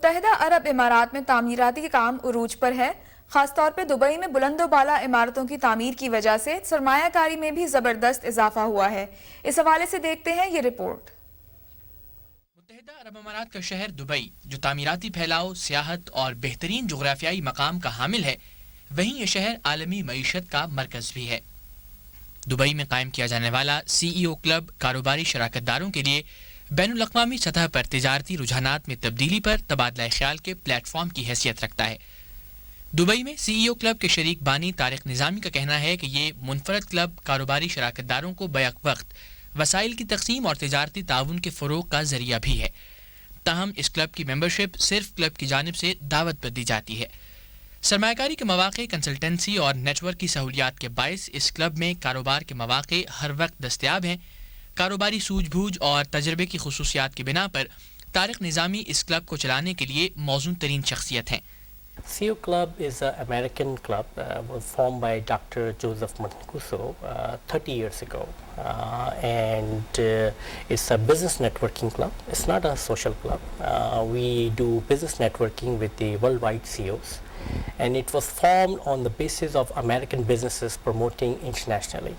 मुत्तहिदा अरब इमारात में तामीराती काम उरूज पर है। खासतौर पर दुबई में बुलंदोबाला इमारतों की तामीर की वजह से सरमायाकारी में भी जबरदस्त इजाफा हुआ है। इस हवाले से देखते हैं ये रिपोर्ट। मुत्तहिदा अरब अमारात का शहर दुबई, जो तामीराती फैलाव, सियाहत और बेहतरीन जोग्राफियाई मकाम का हामिल है, वहीं यह शहर आलमी मईशत का मरकज भी है। दुबई में कायम किया जाने वाला CEO क्लब कारोबारी शराकतदारों के लिए बैनुल अक़वामी सतह पर तिजारती रुझानात में तब्दीली पर तबादला ख्याल के प्लेटफॉर्म की हैसियत रखता है। दुबई में CEO क्लब के शरीक बानी तारिक निज़ामी का कहना है कि ये मुनफरद क्लब कारोबारी शराकतदारों को बैक वक्त वसाइल की तकसीम और तिजारती ताउन के फ़रोग़ का जरिया भी है। ताहम इस क्लब की मेंबरशिप सिर्फ क्लब की जानिब से दावत पर दी जाती है। सरमायाकारी के मौक़े, कंसल्टेंसी और नेटवर्क की सहूलियात के बायस इस क्लब में कारोबार के मौक़े हर वक्त दस्तयाब हैं। कारोबारी सूझबूझ और तजर्बे की खुसूसियात की बिना पर तारिक निज़ामी इस क्लब को चलाने के लिए मौजूद तरीन शख्सियत हैं। CEO Club is an American club was formed by Dr. Joseph Mancuso 30 years ago, and it's a business networking club. It's not a social club. We do business networking with the worldwide CEOs, and it was formed on the basis of American businesses promoting internationally.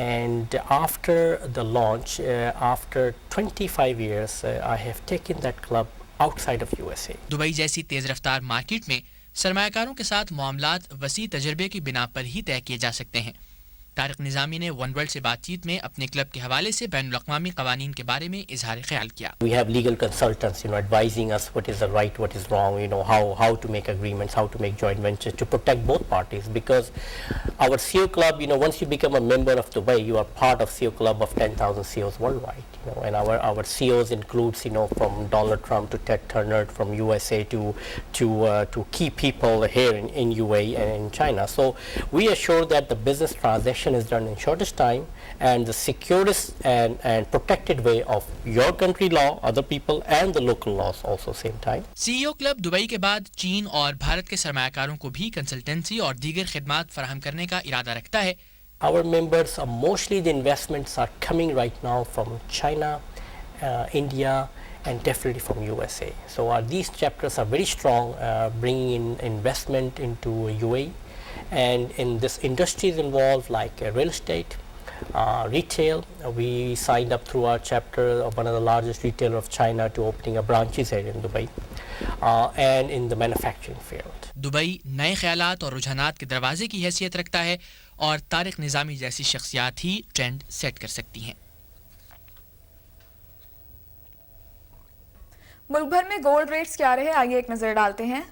And after the launch, after 25 years, I have taken that club outside of USA. Dubai जैसी तेज रफ्तार market में सरमायाकारों के साथ मामलात वसी तजर्बे की बिना पर ही तय किए जा सकते हैं। तारिक निज़ामी ने वन वर्ल्ड से बातचीत में अपने क्लब के हवाले से बैनुल अक़वामी क़वानीन के बारे में इजहार ख्याल किया। We have legal consultants, advising us what is the right, what is wrong, how to make agreements, how to make joint ventures to protect both parties. Because our CEO club, once you become a member of Dubai, you are part of CEO club of 10,000 CEOs worldwide. And our CEOs includes, from Donald Trump to Ted Turner, from USA to key people here in UAE and in China. So we assure that the business transaction is done in shortest time and the securest and protected way of your country law, other people, and the local laws also same time. CEO club Dubai के बाद चीन और भारत के सरमायाकारों को भी consultancy और दीगर खिदमात फराहम करने का इरादा रखता है। Our members are mostly the investments are coming right now from China, India, and definitely from USA. So these chapters are very strong, bringing in investment into UAE, and in this industries involved like real estate, retail. We signed up through our chapter of one of the largest retailer of China to opening a branches here in Dubai, and in the manufacturing field. Dubai नए ख्यालात और रुझानात के दरवाजे की हैसियत रखता है और तारिक निज़ामी जैसी शख्सियात ही ट्रेंड सेट कर सकती हैं। मुल्क भर में गोल्ड रेट्स क्या रहे, आइए एक नजर डालते हैं।